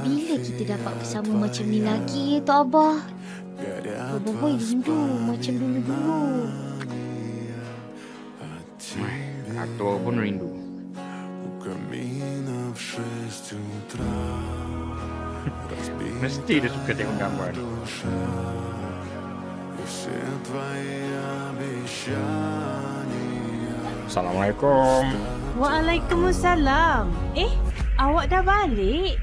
Bila kita dapat bersama macam ni lagi, Tok Abah? Boy rindu macam dulu-dulu. Atuk pun rindu. Mesti dia suka tengok gambar ni. Assalamualaikum. Waalaikumsalam. Awak dah balik?